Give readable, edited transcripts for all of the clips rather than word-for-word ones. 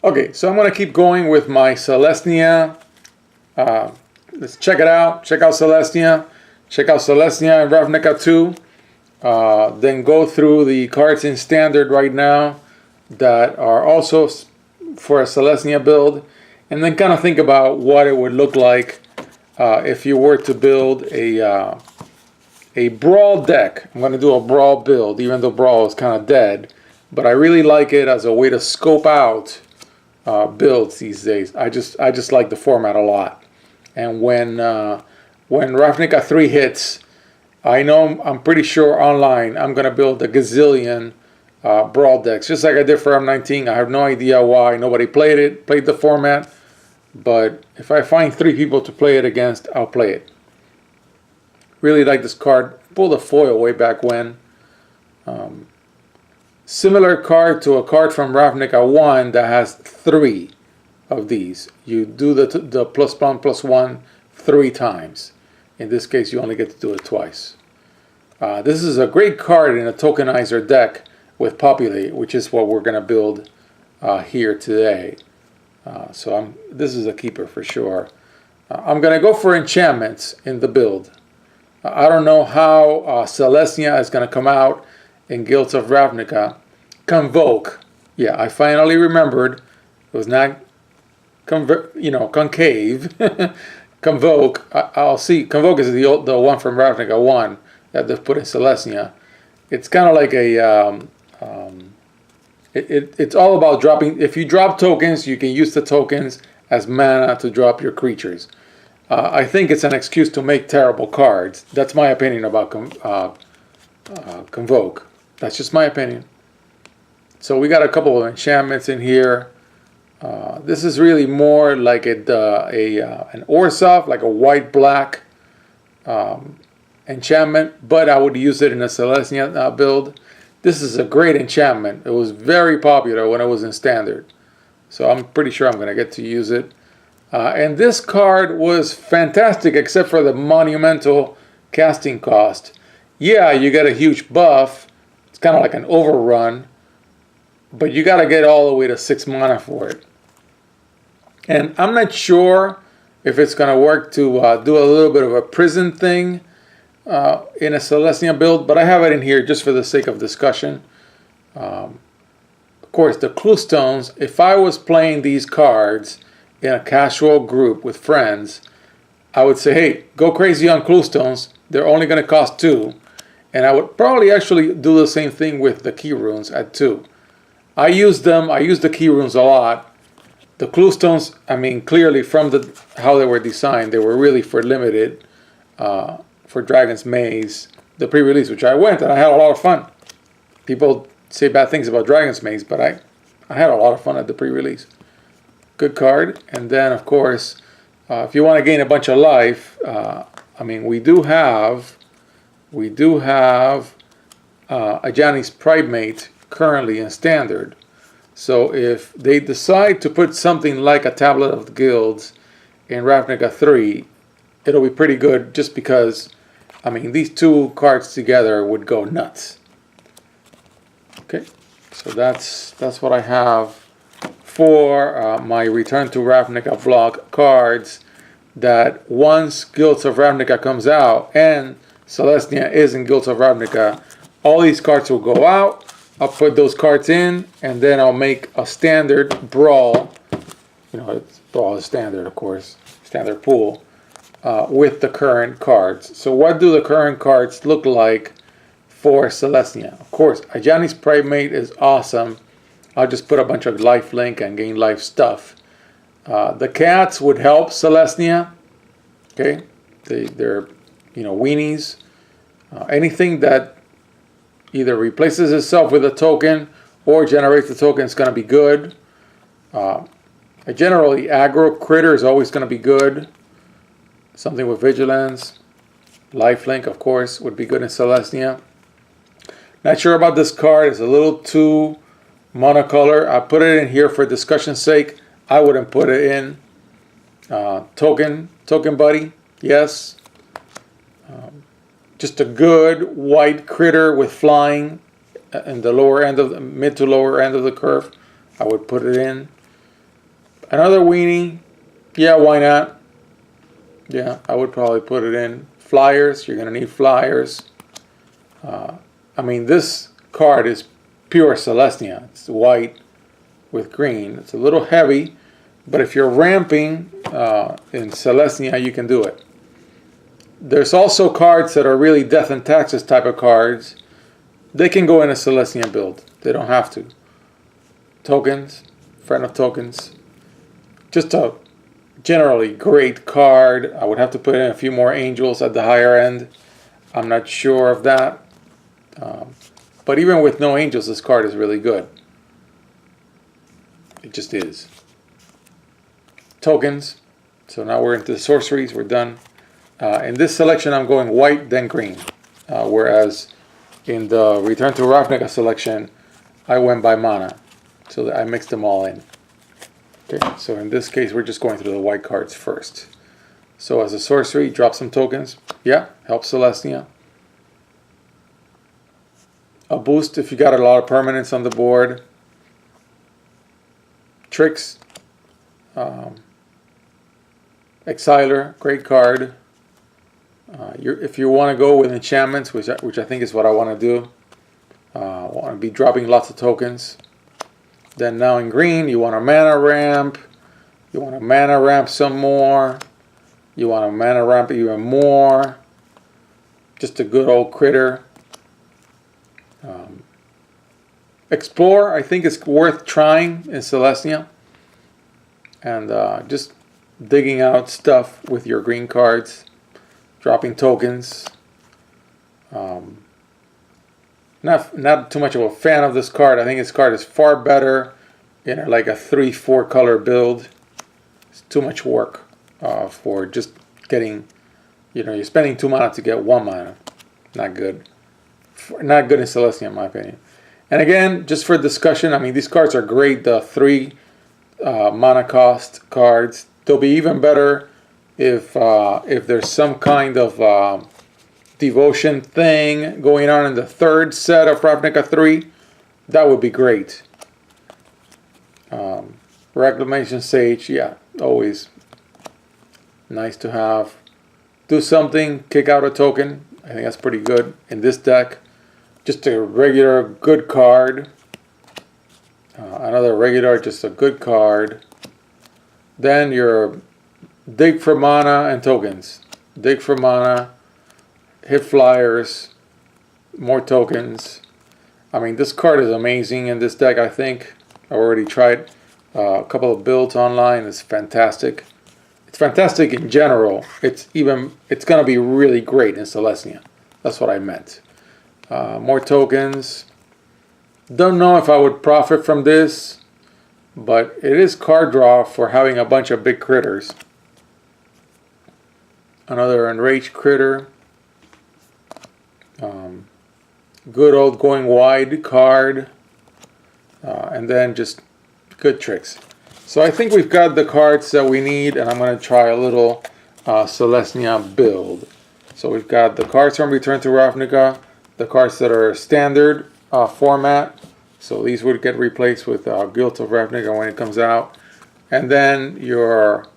Okay, so I'm going to keep going with my Selesnya. Let's check it out. Check out Selesnya. Check out Selesnya and Ravnica 2. Then go through the cards in standard right now that are also for a Selesnya build. And then kind of think about what it would look like if you were to build a Brawl deck. I'm going to do a Brawl build, even though Brawl is kind of dead. But I really like it as a way to scope out builds these days. I just like the format a lot. And when Ravnica 3 hits, I'm pretty sure online I'm going to build a gazillion Brawl decks, just like I did for M19. I have no idea why nobody played the format. But if I find 3 people to play it against, I'll play it. Really like this card. Pulled a foil way back when. Similar card to a card from Ravnica 1 that has 3 of these. You do the +1/+1 3 times. In this case, you only get to do it twice. This is a great card in a tokenizer deck with Populate, which is what we're going to build here today. This is a keeper for sure. I'm going to go for enchantments in the build. I don't know how Selesnya is going to come out in Guilds of Ravnica. Convoke. Yeah, I finally remembered. It was not concave. Convoke. I'll see. Convoke is the one from Ravnica 1 that they've put in Selesnya. It's kind of like a... It's all about dropping. If you drop tokens, you can use the tokens as mana to drop your creatures. I think it's an excuse to make terrible cards. That's my opinion about Convoke. That's just my opinion. So we got a couple of enchantments in here. This is really more like an Orzhov, like a white-black enchantment, but I would use it in a Selesnya build. This is a great enchantment. It was very popular when it was in standard. So I'm pretty sure I'm going to get to use it. And this card was fantastic except for the monumental casting cost. Yeah, you get a huge buff. It's kind of like an overrun. But you got to get all the way to 6 mana for it. And I'm not sure if it's going to work to do a little bit of a prison thing in a Selesnya build, but I have it in here just for the sake of discussion. Of course, the clue stones, if I was playing these cards in a casual group with friends, I would say, hey, go crazy on clue stones. They're only going to cost 2. And I would probably actually do the same thing with the key runes at 2. I use the key runes a lot. The clue stones, I mean, clearly from how they were designed, they were really for limited, for Dragon's Maze, the pre-release, which I went and I had a lot of fun. People say bad things about Dragon's Maze, but I had a lot of fun at the pre-release. Good card. And then, of course, if you want to gain a bunch of life, I mean, we do have Ajani's Primate currently in standard. So if they decide to put something like a Tablet of the Guilds in Ravnica 3, it'll be pretty good just because, I mean, these 2 cards together would go nuts. Okay, so that's what I have for my Return to Ravnica vlog cards, that once Guilds of Ravnica comes out and Selesnya is in Guilds of Ravnica, all these cards will go out. I'll put those cards in, and then I'll make a standard Brawl. Brawl is standard, of course, standard pool, with the current cards. So what do the current cards look like for Selesnya? Of course, Ajani's Primate is awesome. I'll just put a bunch of life link and gain life stuff. The cats would help Selesnya. Okay, they're weenies. Anything that either replaces itself with a token or generates a token is going to be good. Generally, aggro critter is always going to be good. Something with vigilance. Lifelink, of course, would be good in Selesnya. Not sure about this card. It's a little too monocolor. I put it in here for discussion's sake. I wouldn't put it in. Token buddy, yes. Just a good white critter with flying in the lower end of the mid to lower end of the curve. I would put it in. Another weenie. Yeah, why not? Yeah, I would probably put it in. Flyers. You're going to need flyers. I mean, this card is pure Selesnya. It's white with green. It's a little heavy, but if you're ramping in Selesnya, you can do it. There's also cards that are really death and taxes type of cards. They can go in a Selesnya build. They don't have to. Tokens, friend of tokens. Just a generally great card. I would have to put in a few more angels at the higher end. I'm not sure of that. But even with no angels, this card is really good. It just is. Tokens. So now we're into the sorceries. We're done. In this selection, I'm going white, then green. Whereas in the Return to Ravnica selection, I went by mana. So I mixed them all in. Okay, so in this case, we're just going through the white cards first. So as a sorcery, drop some tokens. Yeah, helps Selesnya. A boost if you got a lot of permanents on the board. Tricks. Exiler, great card. If you want to go with enchantments, which I think is what I want to do, I want to be dropping lots of tokens. Then now in green, you want a mana ramp. You want to mana ramp some more. You want to mana ramp even more. Just a good old critter. Explore, I think it's worth trying in Selesnya. And just digging out stuff with your green cards. Dropping tokens. Not too much of a fan of this card. I think this card is far better in like a 3-4 color build. It's too much work for just getting, you're spending 2 mana to get 1 mana. Not good. Not good in Selesnya, in my opinion. And again, just for discussion, I mean, these cards are great. The 3 mana cost cards. They'll be even better if there's some kind of devotion thing going on in the 3rd set of Ravnica 3. That would be great. Reclamation Sage, yeah, always nice to have. Do something, kick out a token. I think that's pretty good in this deck. Just a regular good card. Another regular, just a good card. Then your dig for mana and tokens. Dig for mana, hit flyers, more tokens. I mean, this card is amazing in this deck, I think. I already tried a couple of builds online. It's fantastic. It's fantastic in general. It's going to be really great in Selesnya. That's what I meant. More tokens. Don't know if I would profit from this, but it is card draw for having a bunch of big critters. Another enraged critter. Good old going wide card. And then just good tricks. So I think we've got the cards that we need, and I'm going to try a little Selesnya build. So we've got the cards from Return to Ravnica, the cards that are standard format. So these would get replaced with Guild of Ravnica when it comes out. And then your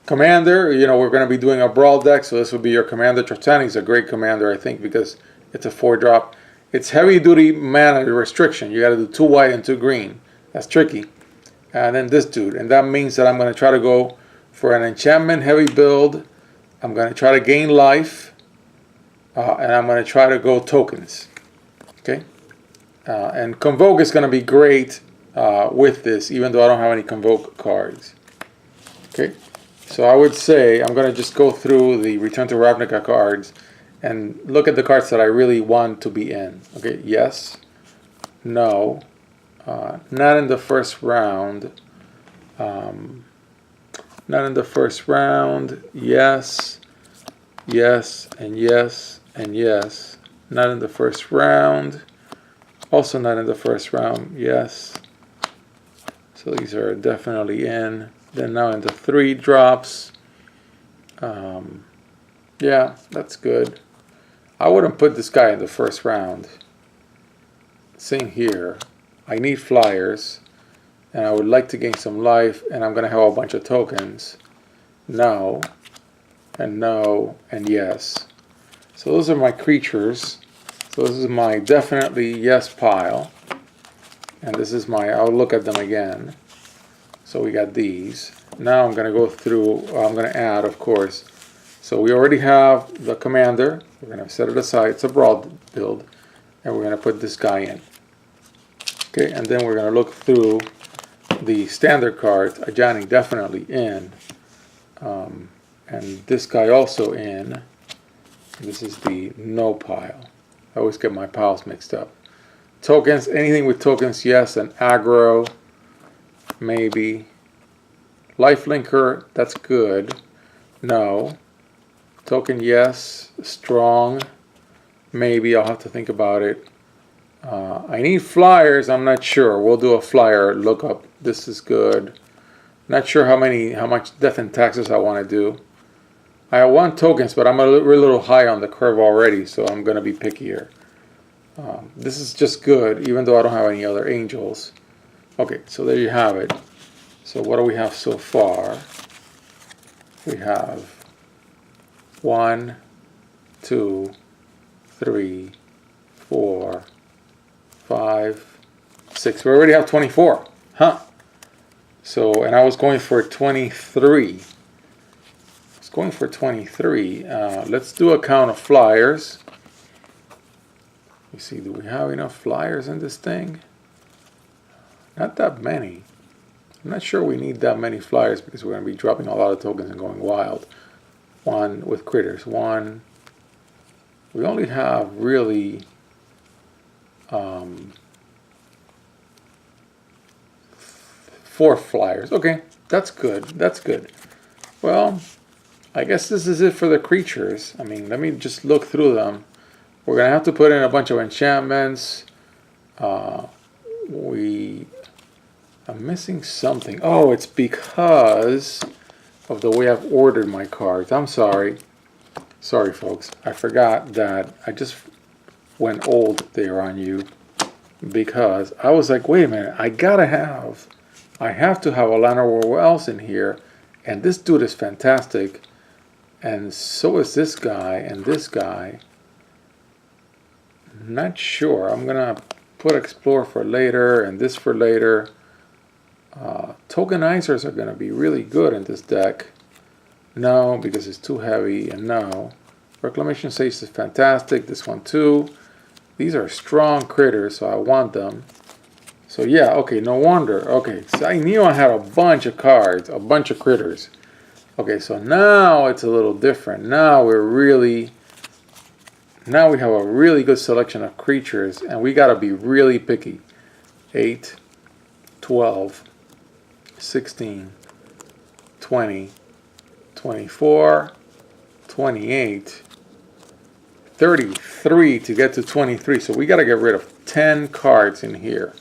commander, we're going to be doing a brawl deck, so this would be your commander. Trostani is a great commander, I think, because it's a 4-drop. It's heavy duty mana restriction. You got to do 2 white and 2 green. That's tricky. And then this dude, and that means that I'm going to try to go for an enchantment heavy build. I'm going to try to gain life, and I'm going to try to go tokens. Okay, and Convoke is going to be great with this, even though I don't have any Convoke cards. Okay, so I would say I'm going to just go through the Return to Ravnica cards and look at the cards that I really want to be in. Okay, yes, no, not in the first round. Not in the first round. Yes, yes, and yes, and yes. Not in the first round. Also not in the first round. Yes. So these are definitely in. Then now in the 3 drops. Yeah, that's good. I wouldn't put this guy in the first round. Same here. I need flyers. and I would like to gain some life, and I'm going to have a bunch of tokens. No, and no, and yes. So those are my creatures. So this is my definitely yes pile. And this is my, I'll look at them again. So we got these. Now I'm going to go through, I'm going to add, of course. So we already have the commander. We're going to set it aside. It's a broad build. And we're going to put this guy in. Okay, and then we're going to look through the standard cards. Ajani definitely in. And this guy also in. This is the no pile. I always get my piles mixed up. Tokens, anything with tokens, yes. And aggro, maybe. Lifelinker, that's good. No. Token, yes. Strong, maybe. I'll have to think about it. I need flyers. I'm not sure. We'll do a flyer lookup. This is good. Not sure how much death and taxes I want to do. I want tokens, but I'm a little high on the curve already, so I'm going to be pickier. This is just good, even though I don't have any other angels. Okay, so there you have it. So what do we have so far? We have 1, 2, 3, 4, 5, 6. We already have 24. Huh. So, and I was going for 23. I was going for 23. Let's do a count of flyers. You see, do we have enough flyers in this thing? Not that many. I'm not sure we need that many flyers because we're going to be dropping a lot of tokens and going wild. 1 with critters. 1. We only have really 4 flyers. Okay, that's good. That's good. Well, I guess this is it for the creatures. I mean, let me just look through them. We're going to have to put in a bunch of enchantments. I'm missing something. Oh, it's because of the way I've ordered my cards. I'm sorry. Sorry, folks. I forgot that I just went old there on you because I was like, wait a minute. I have to have a Lana Wells in here. And this dude is fantastic. And so is this guy and this guy. Not sure. I'm going to put Explore for later and this for later. Tokenizers are going to be really good in this deck. No, because it's too heavy, and no. Reclamation Sage is fantastic. This one too. These are strong critters, so I want them. So yeah, okay, no wonder. Okay, so I knew I had a bunch of cards, a bunch of critters. Okay, so now it's a little different. Now we have a really good selection of creatures, and we got to be really picky. 8, 12, 16, 20, 24, 28, 33 to get to 23. So we got to get rid of 10 cards in here.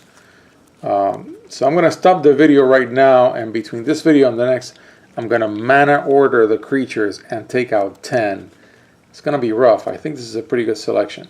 So I'm going to stop the video right now, and between this video and the next, I'm going to mana order the creatures and take out 10. It's going to be rough. I think this is a pretty good selection.